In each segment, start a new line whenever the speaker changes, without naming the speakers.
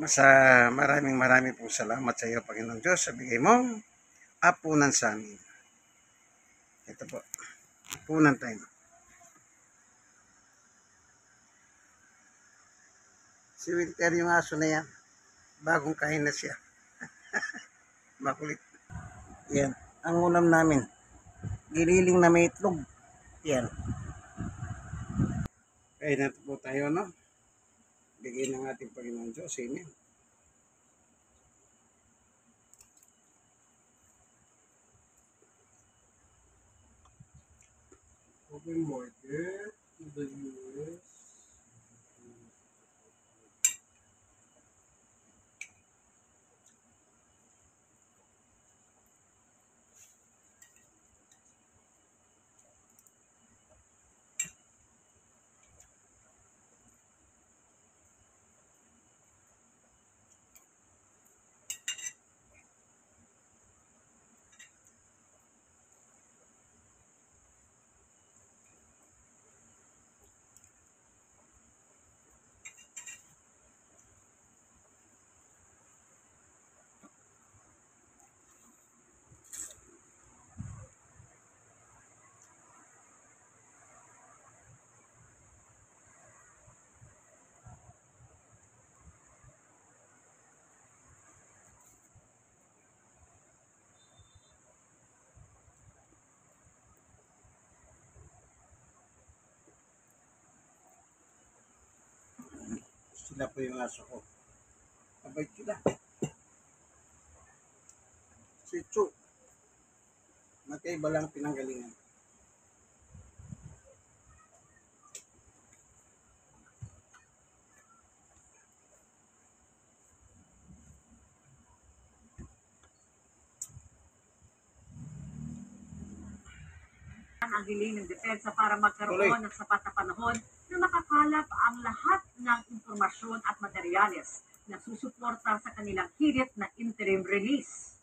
Maraming po salamat sa iyo, Panginoon Diyos, sa bigay mong apunan sa amin. Ito po, apunan tayo. Si Wilter yung aso na yan, bagong kain na siya. Makulit. Yan, ang ulam namin. Gililing na may itlog. Yan. Kaya na po tayo, no? Bigyan ng ating Panginoon Diyos. Amen.
Open market to the US.
Sila po yung aso ko. Abay sila. Si Chu. Magkaiba lang pinanggalingan.
Ang hiling ng depensa para magkaroon ng sapat na panahon na makakalap ang lahat ng impormasyon at materyales na susuporta sa kanilang hirit na interim release.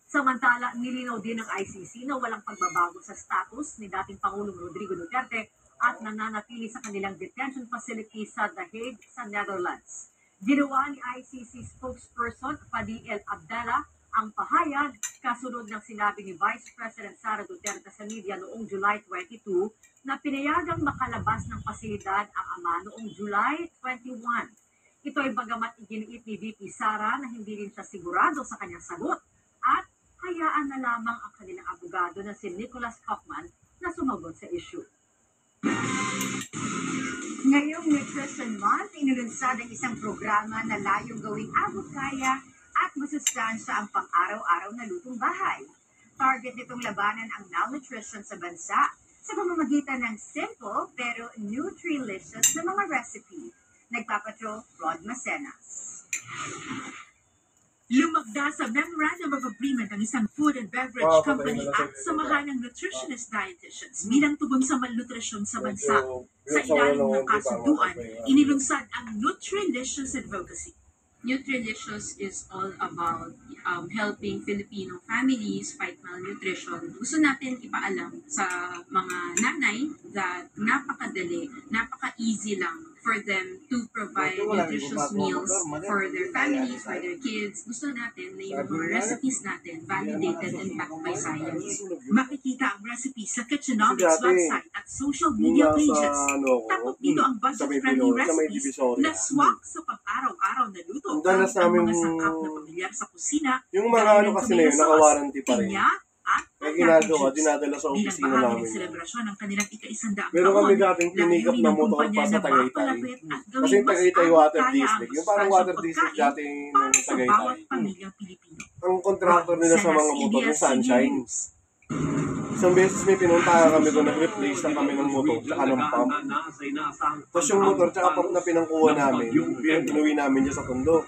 Samantala, nilinaw din ng ICC na walang pagbabago sa status ni dating Pangulong Rodrigo Duterte at nananatili sa kanilang detention facility sa The Hague sa Netherlands. Ginawa ni ICC spokesperson Fadil Abdallah ang pahayag kasunod ng sinabi ni Vice President Sara Duterte sa media noong July 22 na pinayagang makalabas ng pasilidad ang ama noong July 21. Ito ay bagamat iginiit ni VP Sara na hindi rin siya sigurado sa kanyang sagot at hayaan na lamang ang kanilang abogado na si Nicholas Kaufman na sumagot sa issue. Ngayong Nutrition Month, inilunsad ang isang programa na layong gawing abot-kaya at masustansya ang pang-araw-araw na lutong bahay. Target nitong labanan ang malnutrition sa bansa sa pamamagitan ng simple pero nutrilicious na mga recipe. Nagpapatrol Rod Macenas.
Lumagda sa Memorandum of Agreement ang isang food and beverage company at samahan ng nutritionist dietitians bilang tugon sa malnutrisyon sa bansa. Sa ilalim ng kasunduan, inilunsad ang Nutrilicious Advocacy.
Nutrilicious is all about helping Filipino families fight malnutrition. Gusto natin ipaalam sa mga nanay that napakadali, napaka-easy lang for them to provide nutritious meals for their families, for their kids. Gusto natin na yung mga recipes natin validated and backed by science.
Makikita ang recipe sa Kitchenomics website at social media pages. Tapos dito ang budget-friendly recipes na swak sa pang-araw-araw na luto ang mga sangkap na pamilyar sa kusina.
Yung mga ano kasi na yun, naka-warranty pa rin.
At
Kaya ginagawa, dinadala sa opisina namin.
bilang bahagi ng selebrasyon ng kanilang ika-100
Pero kami dating pinikap na motor pa sa Tagaytay. Kasi yung Tagaytay Water District, yung parang water district dating ng Tagaytay. Ang contractor nila sa mga motor, yung Sunshine. Isang beses may pinuntahan kami doon, nag-replace na kami ng motor, tsaka ng pump. Tapos yung motor, tsaka pump na pinangkuha namin, pinuwi namin dyan sa Tondo.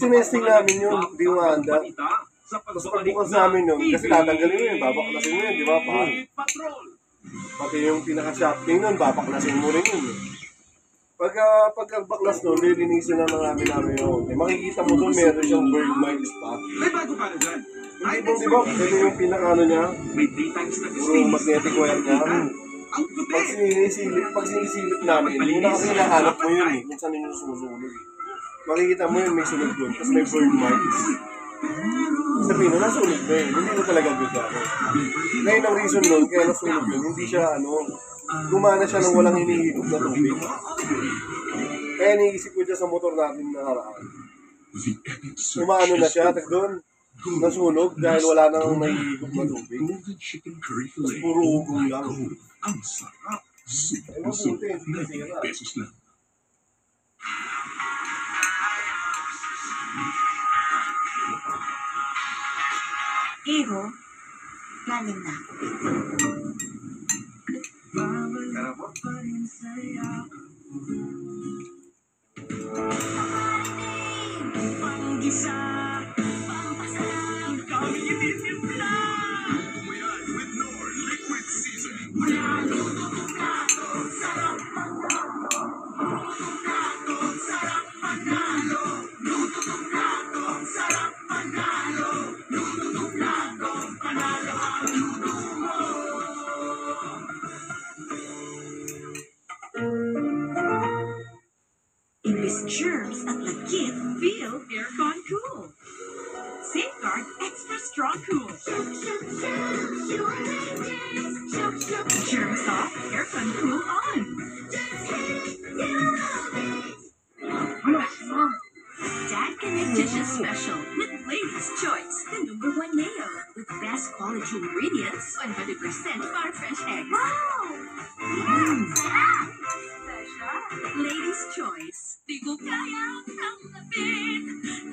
Tinesting namin yun, hindi umanda. Tapos pagbukas namin yun, kasi tatanggalin mo yun, babaklasin mo yun, di ba pa? Pati yung pinaka-shafting nun, babaklasin mo rin yun. Pagkabaklas nun, lilinisin na namin yun. Makikita mo doon, meron siyang bird mites pa.
May bago para dyan.
Hindi po, di ba? Ito yung pinaka-ano niya, yung magnetic wire niya. Pag sinisilip namin, una kasi hinahanap mo yun eh, kung saan yung susunod eh. Makikita mo yun, may sunod doon, tapos may burn marks. Sabihin na, nasunog na yun, hindi mo talaga gagawin. Ngayon ang reason nun, kaya nasunog yun, hindi siya gumana siya ng walang hinihigop na tubig. Kaya niisip ko dyan sa motor natin na haraan. Umaano na siya, tapos doon, nasunog dahil wala nang nahihigop na tubig. Tapos puro ugong lang.
Ang sarap.
Ay, mabuti, hindi nasira.
Pesos lang.
Iho, galing na.
Umayan with Knorr Liquid Seasoning.
Imbis germs at lagkit, feel aircon cool. Safeguard extra strong cool. Germs off, aircon cool on. Dad can make dishes special with Lady's Choice, the #1 mayo with best quality ingredients, 100% farm fresh eggs. Lady's Choice. Di ko kaya tanggapin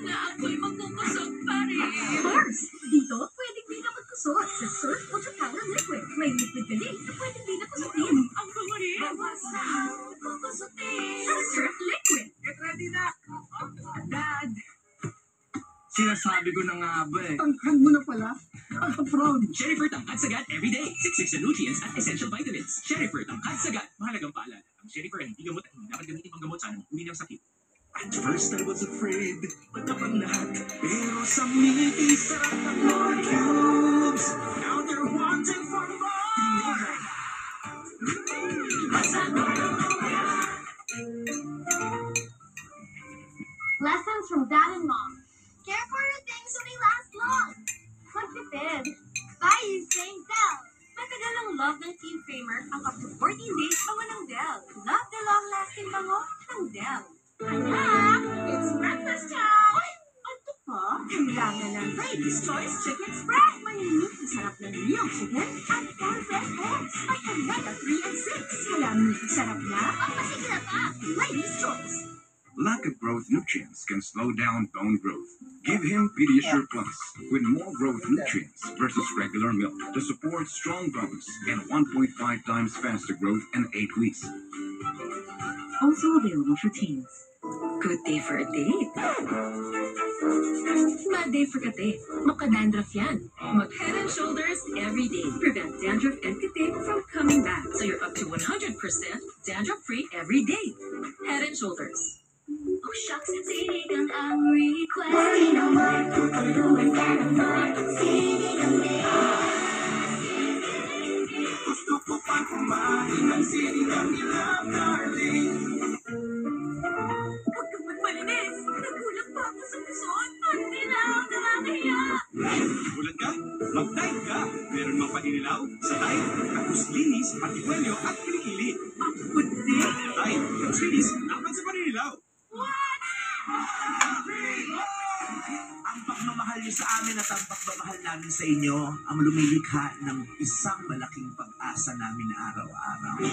na ako'y magkukusog pa rin. Of course! Dito, pwedeng di na magkusot sa Surf Ultra Power Liquid. May liquid ka din na pwedeng di na kusutin. Ang pangarin! Bawas na kukusutin sa Surf Liquid.
Get ready na!
Dad!
Sinasabi ko na nga ba eh.
Tangkad mo na pala. Proud.
Sherryford ang Agsagat everyday. 66 na nutrients at essential vitamins. Sherryford ang Agsagat. Mahalagang paalala. Ang Sherryford ay hindi gamot at hindi dapat gamitin panggamot sa anumang uri ng sakit.
At first I was afraid, matapang lahat. Pero sa Milky, sarap ng Knorr Cubes. Now they're wanting for more.
Lessons from Dad and Mom. Care for your things so they last long. Magtipid. Buy using Dell.
Matagal ang love ng Team Famer ang up to 14 days bango ng Dell. Love the long-lasting bango ng Dell.
Anak, it's breakfast time.
Ay, ano pa? Kailangan ng Lady's Choice Chicken Spread. Maninit ang sarap ng real chicken at farm fresh eggs. May omega 3 and 6. Kaya ang sarap na
Ang masigla pa.
Lady's Choice.
Lack of growth nutrients can slow down bone growth. Give him Pediasure Plus with more growth nutrients versus regular milk to support strong bones and 1.5 times faster growth in 8 weeks.
Also available for teens. Good day for a date. Bad day for kate. Makadandruff yan. Mag Head and Shoulders every day. Prevent dandruff and kate from coming back. So you're up to 100% dandruff-free every day. Head and Shoulders.
Oh shucks, sinigang ang request. Worry no more, tutulungan ka naman. Sinigang din.
Gusto ko pa kumain ng sinigang nila, darling.
Huwag kang magmalinis. Nagulat pa ako sa puson. Pagdilaw na nakaya.
Ulan ka? Mag-dive ka. Meron mang paninilaw sa dive. Tapos linis, patikwelyo at kilikili.
Ang puti.
Dive, tapos linis, dapat sa paninilaw.
Ang pagmamahal niyo sa amin at ang pagmamahal namin sa inyo ang lumilikha ng isang malaking pag-asa namin araw-araw.
12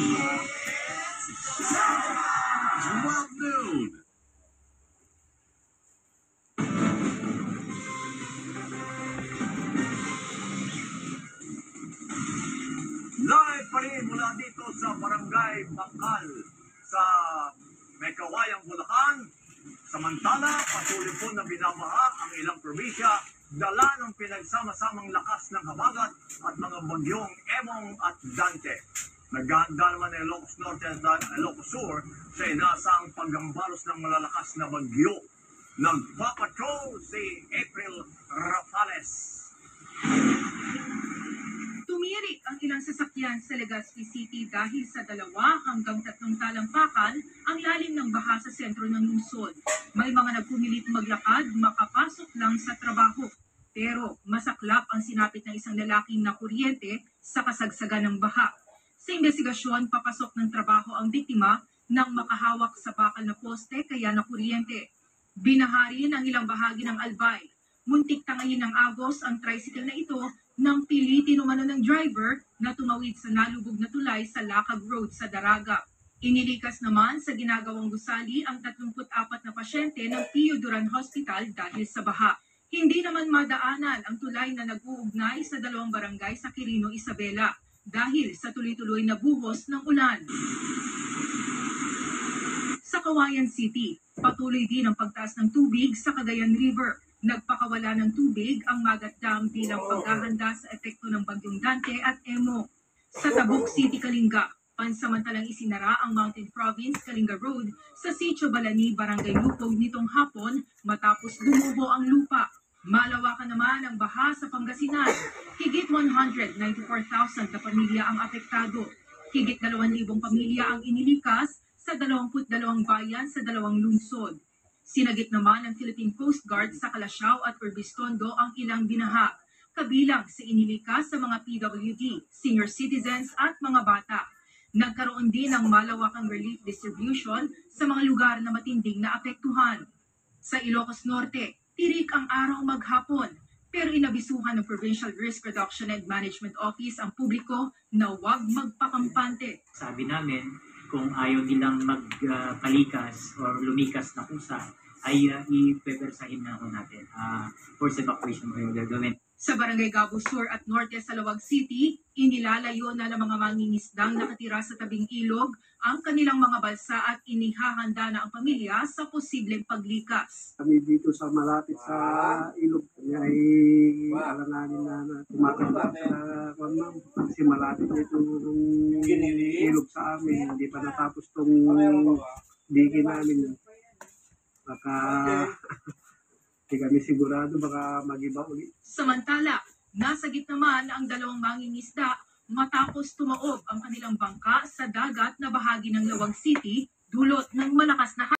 noon.
Live pa rin mula dito sa Barangay Bakal sa Mekawayang, Bulacan. Samantala, patuloy po na binabaha ang ilang probinsya, dala ng pinagsama-samang lakas ng habagat at mga bagyong Emong at Dante. Naghahanda naman ng Ilocos Norte at Ilocos Sur sa inaasang paggambalos ng malalakas na bagyo. Nagpapatrol si April Rafales.
Tumirik ang ilang sasakyan sa Legazpi City dahil sa 2 hanggang 3 talampakan ang lalim ng baha sa sentro ng lungsod. May mga nagpumilit maglakad, makapasok lang sa trabaho. Pero masaklap ang sinapit ng isang lalaking na kuryente sa kasagsagan ng baha. Sa investigasyon, papasok ng trabaho ang biktima nang makahawak sa bakal na poste kaya nakuryente. Binahari ang ilang bahagi ng Albay. Muntik tangayin ng agos ang tricycle na ito nang pilitin umano ng driver na tumawid sa nalubog na tulay sa Lakag Road sa Daraga. Inilikas naman sa ginagawang gusali ang 34 na pasyente ng Pio Duran Hospital dahil sa baha. Hindi naman madaanan ang tulay na nag-uugnay sa 2 barangay sa Quirino, Isabela dahil sa tuloy-tuloy na buhos ng ulan. Sa Kawayan City, patuloy din ang pagtaas ng tubig sa Cagayan River. Nagpakawala ng tubig ang Magat Dam bilang paghahanda sa epekto ng Bagyong Dante at Emo. Sa Tabuk City, Kalinga, pansamantalang isinara ang Mountain Province Kalinga Road sa Sitio Balani, Barangay Lupog nitong hapon matapos gumuho ang lupa. Malawakan naman ang baha sa Pangasinan. Higit 194,000 na pamilya ang apektado. Higit 2,000 pamilya ang inilikas sa 22 bayan sa 2 lungsod. Sinagip naman ng Philippine Coast Guard sa Calasiao at Urbistondo ang ilang binaha, kabilang sa inilikas sa mga PWD, senior citizens at mga bata. Nagkaroon din ng malawakang relief distribution sa mga lugar na matinding na apektuhan. Sa Ilocos Norte, tirik ang araw maghapon, pero inabisuhan ng Provincial Risk Reduction and Management Office ang publiko na huwag magpakampante.
Sabi namin, kung ayaw nilang magpalikas or lumikas na kusa, ay ipepersahin na ako natin. Forced evacuation ko yung gagawin.
Sa Barangay Gabo Sur at Norte sa Lawag City, inilalayo na ng mga mangingisdang nakatira sa tabing ilog ang kanilang mga balsa at inihahanda na ang pamilya sa posibleng paglikas.
Kami dito sa malapit sa ilog, kami ay alanganin na tumatanda sa kasi malapit na itong ilog sa amin. Hindi pa natapos itong digin namin. Baka hindi kami sigurado baka mag-iba ulit.
Samantala, nasa gitna naman ang 2 mangingisda matapos tumaob ang kanilang bangka sa dagat na bahagi ng Lawag City dulot ng malakas na